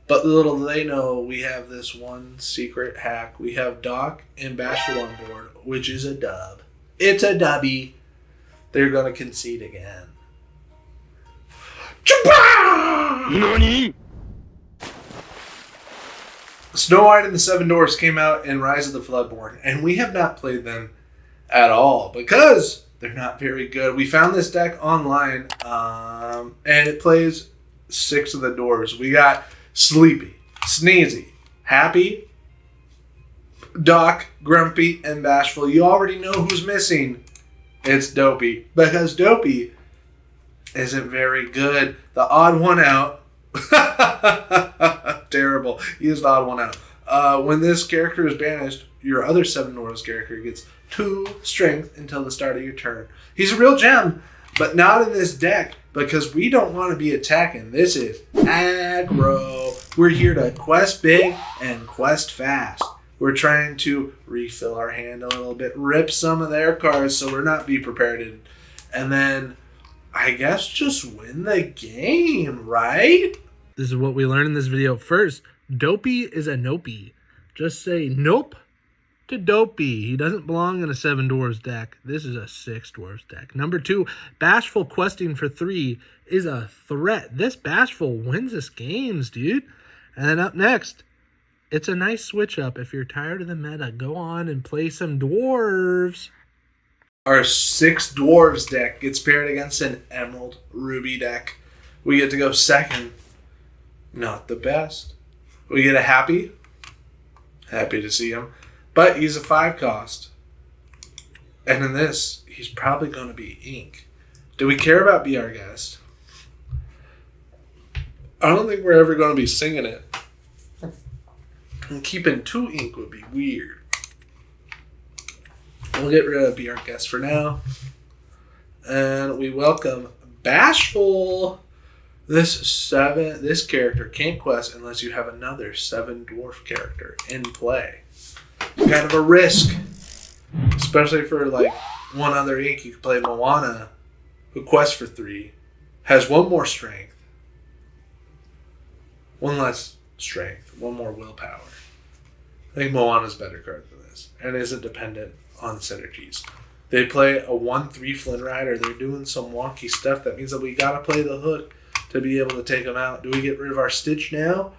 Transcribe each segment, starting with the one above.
But little do they know, we have this one secret hack. We have Doc and Bashful on board, which is a dub. It's a dubby. They're going to concede again. NANI? Snow White and the Seven Dwarfs came out in Rise of the Floodborn, and we have not played them at all because they're not very good. We found this deck online, and it plays 6 of the dwarves. We got Sleepy, Sneezy, Happy, Doc, Grumpy, and Bashful. You already know who's missing. It's Dopey, because Dopey isn't very good. The odd one out. Terrible. He is the odd one out. When this character is banished, your other Seven Dwarfs character gets 2 strength until the start of your turn. He's a real gem, but not in this deck because we don't want to be attacking. This is aggro. We're here to quest big and quest fast. We're trying to refill our hand a little bit, rip some of their cards so we're not be prepared, and then I guess just win the game, right? This is what we learned in this video. First, Dopey is a nopey. Just say nope to Dopey. He doesn't belong in a 7 dwarves deck. This is a 6 dwarves deck. Number 2, Bashful questing for 3 is a threat. This Bashful wins us games, dude. And then up next, it's a nice switch up. If you're tired of the meta, go on and play some dwarves. Our 6 dwarves deck gets paired against an emerald ruby deck. We get to go second. Not the best. We get a Happy. Happy to see him. But he's a 5 cost. And in this, he's probably going to be ink. Do we care about Be Our Guest? I don't think we're ever going to be singing it. And keeping 2 ink would be weird. We'll get rid of Be Our Guest for now. And we welcome Bashful. This character can't quest unless you have another 7 dwarf character in play. Kind of a risk. Especially for like one other ink. You could play Moana, who quests for 3. Has 1 more strength. 1 less strength. 1 more willpower. I think Moana's a better card than this. And isn't dependent on synergies. They play a 1/3 Flynn Rider. They're doing some wonky stuff. That means that we gotta play the hook to be able to take them out. Do we get rid of our Stitch now?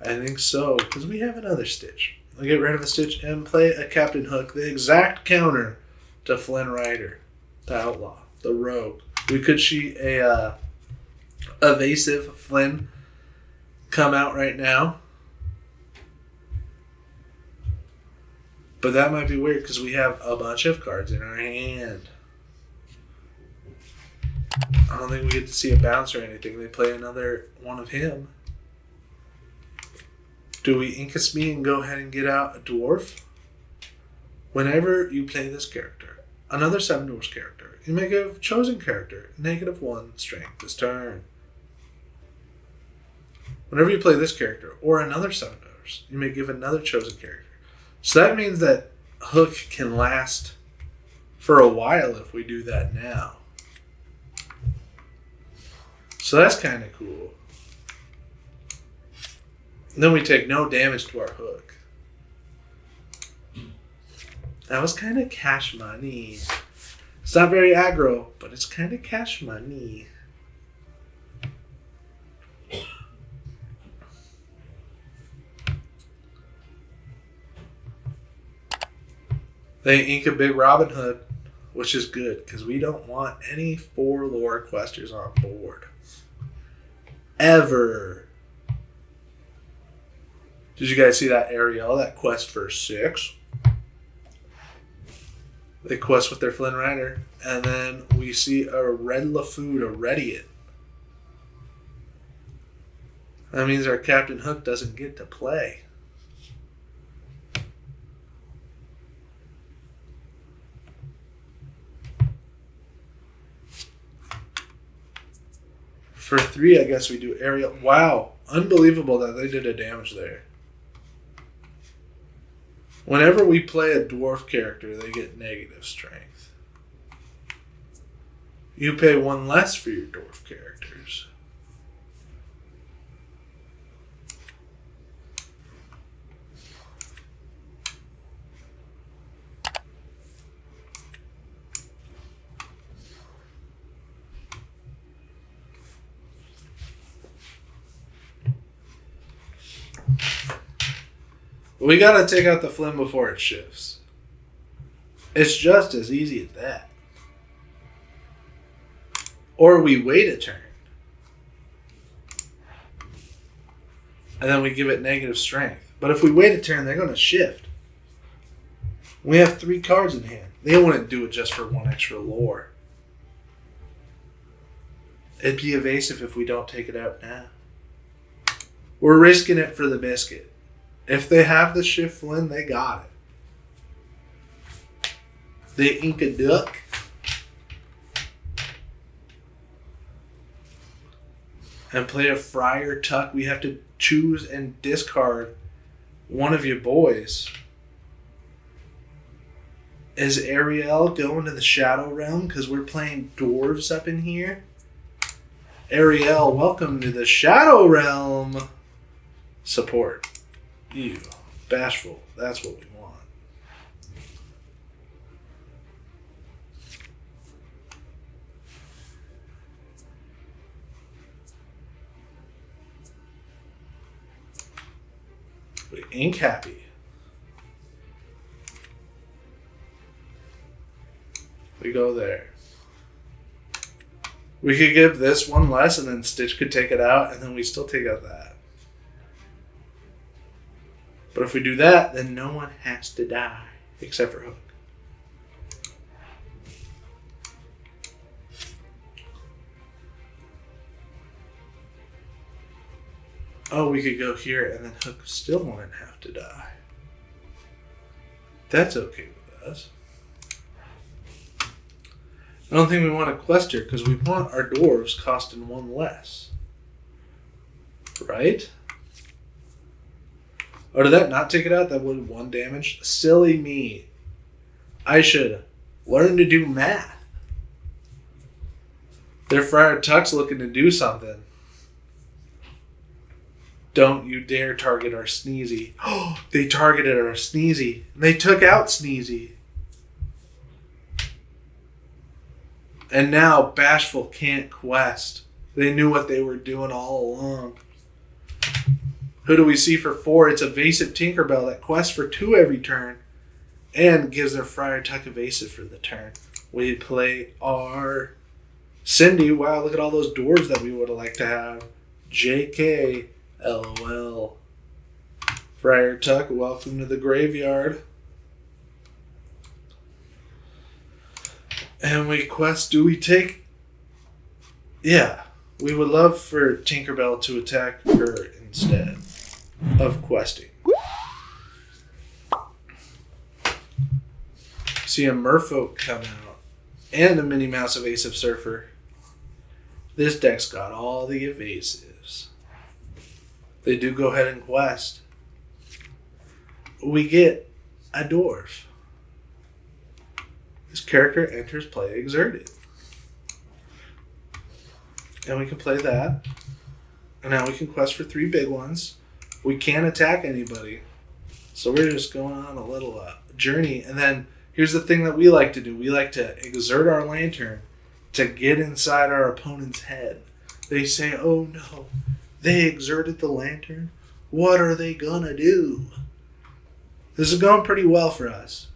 I think so, because we have another Stitch. We'll get rid of a Stitch and play a Captain Hook, the exact counter to Flynn Rider, the Outlaw, the Rogue. We could see a evasive Flynn come out right now. But that might be weird because we have a bunch of cards in our hand. I don't think we get to see a bounce or anything. They play another one of him. Do we Incus me and go ahead and get out a dwarf? Whenever you play this character, another 7 dwarfs character, you may give chosen character -1 strength this turn. Whenever you play this character or another 7 dwarfs, you may give another chosen character. So that means that Hook can last for a while if we do that now. So that's kind of cool. And then we take no damage to our Hook. That was kind of cash money. It's not very aggro, but it's kind of cash money. They ink a big Robin Hood, which is good, because we don't want any 4 lore questers on board. Ever. Did you guys see that Ariel, that quest for 6? They quest with their Flynn Rider, and then we see a Red LaFood, a Rediot. That means our Captain Hook doesn't get to play. For 3, I guess we do Ariel. Wow. Unbelievable that they did a damage there. Whenever we play a dwarf character, they get negative strength. You pay 1 less for your dwarf characters. We gotta take out the Flynn before it shifts. It's just as easy as that. Or we wait a turn. And then we give it negative strength. But if we wait a turn, they're gonna shift. We have 3 cards in hand. They wouldn't do it just for 1 extra lore. It'd be evasive if we don't take it out now. We're risking it for the biscuit. If they have the shift Flynn, they got it. They ink a duck. And play a Friar Tuck. We have to choose and discard one of your boys. Is Ariel going to the Shadow Realm because we're playing dwarves up in here? Ariel, welcome to the Shadow Realm. Support. You. Bashful. That's what we want. We ink happy. We go there. We could give this one less and then Stitch could take it out and then we still take out that. But if we do that, then no one has to die except for Hook. Oh, we could go here and then Hook still wouldn't have to die. That's okay with us. I don't think we want a quester because we want our dwarves costing 1 less. Right? Or did that not take it out? That would 1 damage? Silly me. I should learn to do math. Their Friar Tuck's looking to do something. Don't you dare target our Sneezy. Oh, they targeted our Sneezy. They took out Sneezy. And now Bashful can't quest. They knew what they were doing all along. Who do we see for 4? It's Evasive Tinkerbell that quests for 2 every turn. And gives their Friar Tuck evasive for the turn. We play our Cindy. Wow, look at all those dwarves that we would have liked to have. JK. LOL. Friar Tuck, welcome to the graveyard. And we quest, do we take... Yeah, we would love for Tinkerbell to attack her instead of questing. See a Merfolk come out. And a Minnie Mouse Evasive Surfer. This deck's got all the evasives. They do go ahead and quest. We get a dwarf. This character enters play exerted. And we can play that. And now we can quest for 3 big ones. We can't attack anybody. So we're just going on a little journey. And then here's the thing that we like to do. We like to exert our lantern to get inside our opponent's head. They say, oh no, they exerted the lantern. What are they gonna do? This is going pretty well for us.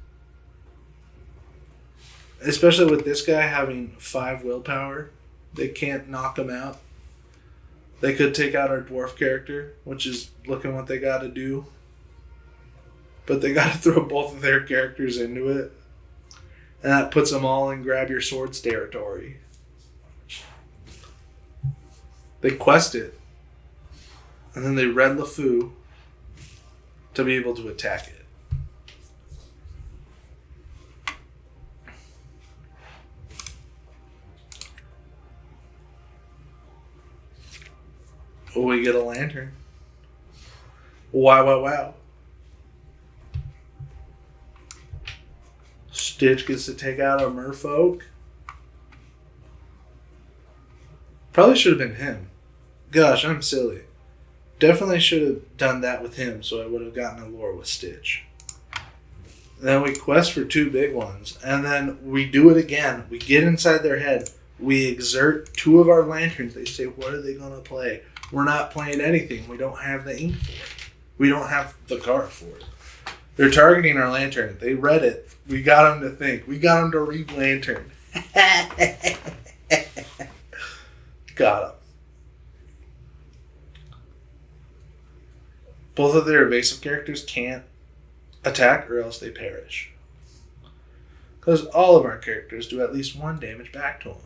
Especially with this guy having 5 willpower. They can't knock him out. They could take out our dwarf character, which is looking what they gotta do. But they gotta throw both of their characters into it. And that puts them all in grab your swords territory. They quest it. And then they red LeFou to be able to attack it. Oh, we get a lantern. Wow, wow, wow. Stitch gets to take out a Merfolk. Probably should have been him. Gosh, I'm silly. Definitely should have done that with him so I would have gotten a lore with Stitch. Then we quest for 2 big ones. And then we do it again. We get inside their head. We exert 2 of our lanterns. They say, what are they going to play? We're not playing anything. We don't have the ink for it. We don't have the card for it. They're targeting our lantern. They read it. We got them to think. We got them to read lantern. Got them. Both of their evasive characters can't attack or else they perish. Because all of our characters do at least 1 damage back to them.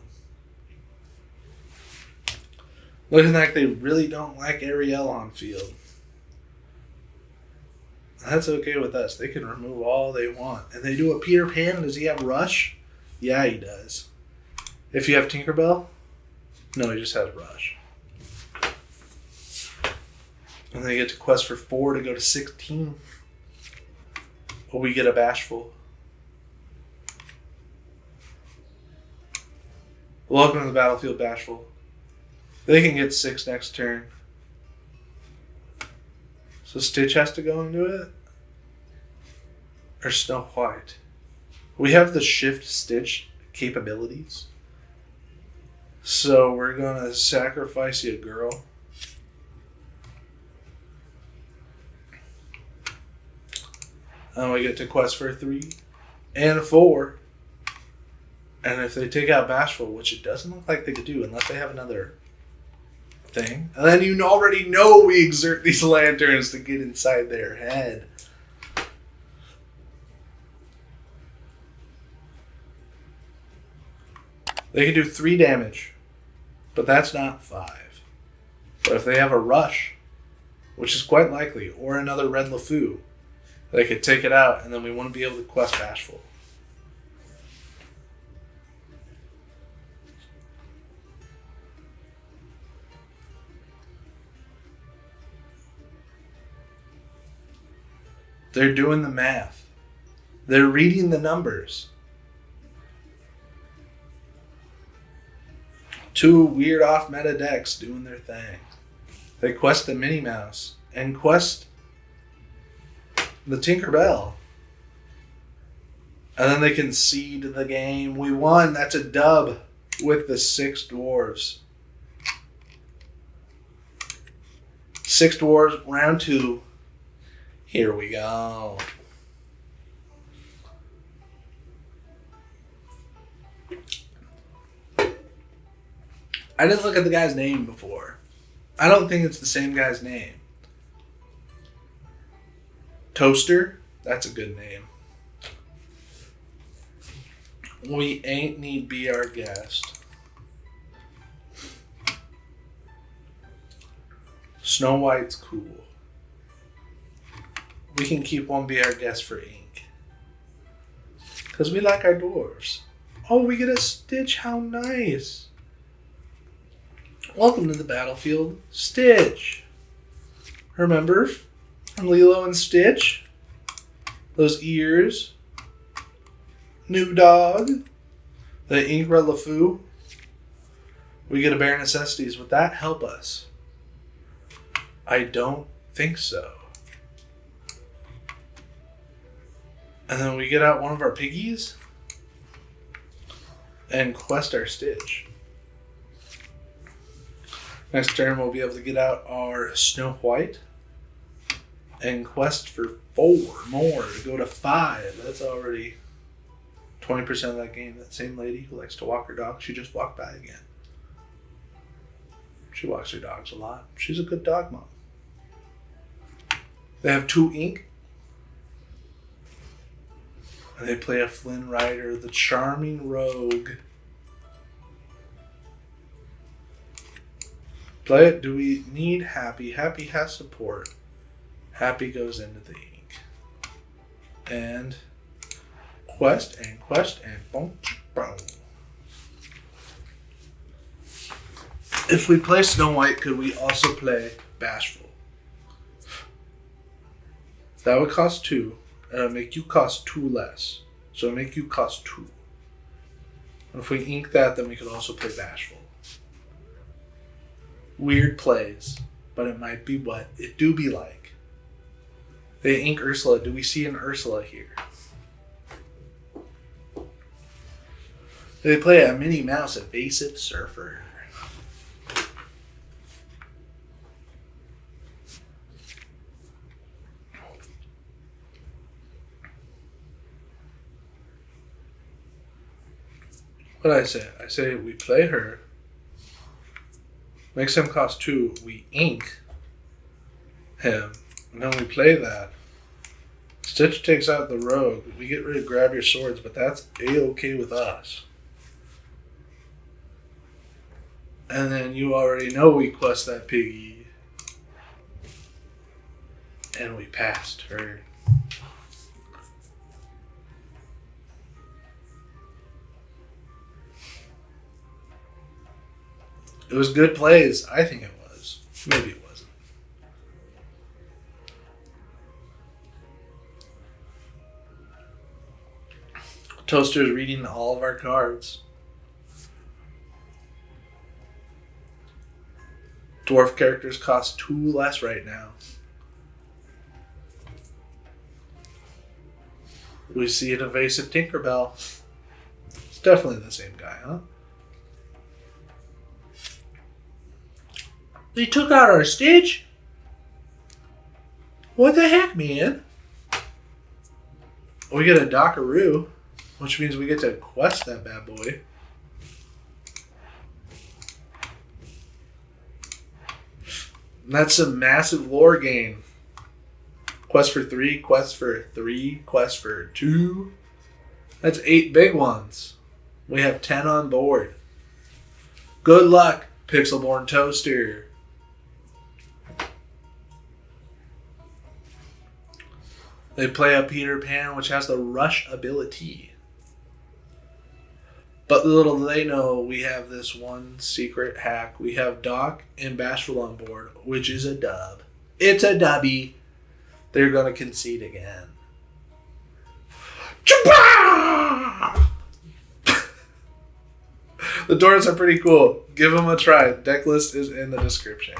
Looking like they really don't like Ariel on field. That's okay with us. They can remove all they want. And they do a Peter Pan. Does he have Rush? Yeah, he does. If you have Tinkerbell? No, he just has Rush. And they get to quest for 4 to go to 16. Or we get a Bashful. Welcome to the battlefield, Bashful. They can get 6 next turn. So Stitch has to go into it? Or Snow White? We have the Shift Stitch capabilities. So we're going to sacrifice you, girl. And we get to quest for 3 and 4. And if they take out Bashful, which it doesn't look like they could do unless they have another thing. And then you already know we exert these lanterns to get inside their head. They can do 3 damage, but that's not 5. But if they have a Rush, which is quite likely, or another Red LeFou, they could take it out, and then we wouldn't be able to quest Bashful. They're doing the math. They're reading the numbers. 2 weird off-meta decks doing their thing. They quest the Minnie Mouse and quest the Tinkerbell. And then they concede the game. We won. That's a dub with the 6 dwarves. 6 dwarves, round 2. Here we go. I didn't look at the guy's name before. I don't think it's the same guy's name. Toaster? That's a good name. We ain't need be our guest. Snow White's cool. We can keep one be our guest for ink. Because we like our dwarves. Oh, we get a Stitch. How nice. Welcome to the battlefield, Stitch. Remember from Lilo and Stitch? Those ears. New dog. The ink Red LeFou. We get a Bare Necessities. Would that help us? I don't think so. And then we get out one of our piggies and quest our Stitch. Next turn we'll be able to get out our Snow White and quest for 4 more to go to 5. That's already 20% of that game. That same lady who likes to walk her dog, she just walked by again. She walks her dogs a lot. She's a good dog mom. They have 2 ink. And they play a Flynn Rider, the Charming Rogue. Play it. Do we need Happy? Happy has support. Happy goes into the ink. And quest and boom, boom. If we play Snow White, could we also play Bashful? That would cost 2. And it'll make you cost 2 less. So it'll make you cost 2. And if we ink that, then we could also play Bashful. Weird plays, but it might be what it do be like. They ink Ursula. Do we see an Ursula here? They play a Minnie Mouse Evasive Surfer. What did I say? I say we play her. Makes him cost 2. We ink him. And then we play that. Stitch takes out the rogue. We get rid of grab your swords, but that's A-okay with us. And then you already know we quest that piggy. And we passed her. It was good plays. I think it was. Maybe it wasn't. Toaster's reading all of our cards. Dwarf characters cost 2 less right now. We see an evasive Tinkerbell. It's definitely the same guy, huh? They took out our Stitch? What the heck, man? We get a Dockaroo, which means we get to quest that bad boy. And that's a massive lore gain. Quest for 3, quest for 3, quest for 2. That's 8 big ones. We have 10 on board. Good luck, Pixelborn Toaster. They play a Peter Pan, which has the rush ability. But little do they know, we have this one secret hack. We have Doc and Bashful on board, which is a dub. It's a dubby. They're going to concede again. The doors are pretty cool. Give them a try. Deck list is in the description.